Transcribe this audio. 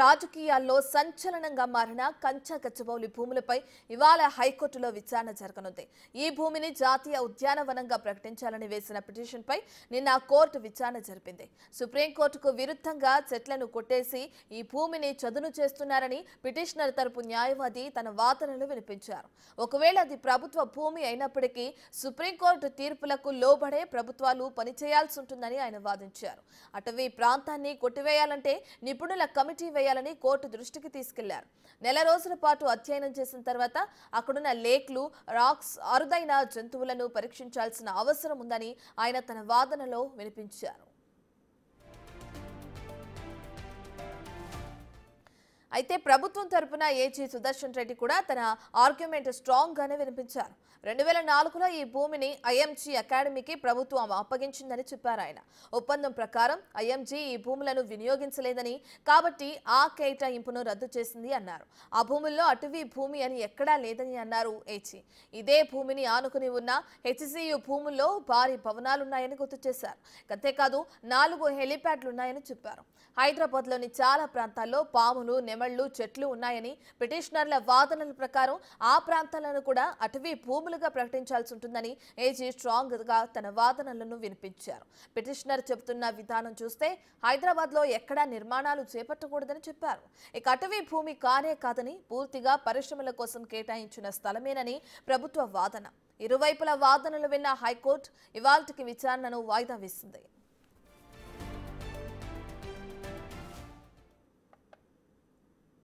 రాజకీయాల్లో సంచలనంగా మారిన కంచగచ్చబౌలి భూములపై ఇవాళ హైకోర్టులో విచారణ జరగనుంది. ఈ భూమిని జాతీయ ఉద్యానవనంగా ప్రకటించాలని వేసిన పిటిషన్పై నిన్న కోర్టు విచారణ జరిపింది. సుప్రీంకోర్టుకు విరుద్ధంగా చెట్లను కొట్టేసి ఈ భూమిని చదును చేస్తున్నారని పిటిషనర్ తరపు న్యాయవాది తన వాదనలు వినిపించారు. ఒకవేళ అది ప్రభుత్వ భూమి అయినప్పటికీ సుప్రీంకోర్టు తీర్పులకు లోబడే ప్రభుత్వాలు పనిచేయాల్సి ఉంటుందని ఆయన వాదించారు. అటవీ ప్రాంతాన్ని కొట్టివేయాలంటే నిపుణుల కమిటీ వేయాలని కోర్టు దృష్టికి తీసుకెళ్లారు. నెల రోజుల పాటు అధ్యయనం చేసిన తర్వాత అక్కడున్న లేక్లు, రాక్స్, అరుదైన జంతువులను పరీక్షించాల్సిన అవసరం ఉందని ఆయన తన వాదనలో వినిపించారు. అయితే ప్రభుత్వం తరపున ఏజీ సుదర్శన్ రెడ్డి కూడా తన ఆర్గ్యుమెంట్ స్ట్రాంగ్ గానే వినిపించారు. 2004లో ఈ భూమిని ఐఎంజీ అకాడమీకి ప్రభుత్వం అప్పగించిందని చెప్పారు ఆయన. ఒప్పందం ప్రకారం ఐఎంజీ ఈ భూములను వినియోగించలేదని, కాబట్టి ఆ కేటాయింపును రద్దు చేసింది అన్నారు. ఆ భూముల్లో అటవీ భూమి అని ఎక్కడా లేదని అన్నారు ఏజీ. ఇదే భూమిని ఆనుకుని ఉన్న హెచ్సియు భూముల్లో భారీ భవనాలున్నాయని గుర్తు చేశారు. అంతేకాదు 4 హెలిప్యాడ్లున్నాయని చెప్పారు. హైదరాబాద్లోని చాలా ప్రాంతాల్లో పాములు, నెమళ్లు, చెట్లు ఉన్నాయని పిటిషనర్ల వాదనల ప్రకారం ఆ ప్రాంతాలను కూడా అటవీ భూములుగా ప్రకటించాల్సి ఉంటుందని ఏజీ స్ట్రాంగ్ గా తన వాదనలను వినిపించారు. పిటిషనర్ చెబుతున్న విధానం చూస్తే హైదరాబాద్లో ఎక్కడా నిర్మాణాలు చేపట్టకూడదని చెప్పారు. ఇక అటవీ భూమి కానే కాదని, పూర్తిగా పరిశ్రమల కోసం కేటాయించిన స్థలమేనని ప్రభుత్వ వాదన. ఇరువైపుల వాదనలు విన్న హైకోర్టు ఇవాల్టికి విచారణను వాయిదా వేసింది.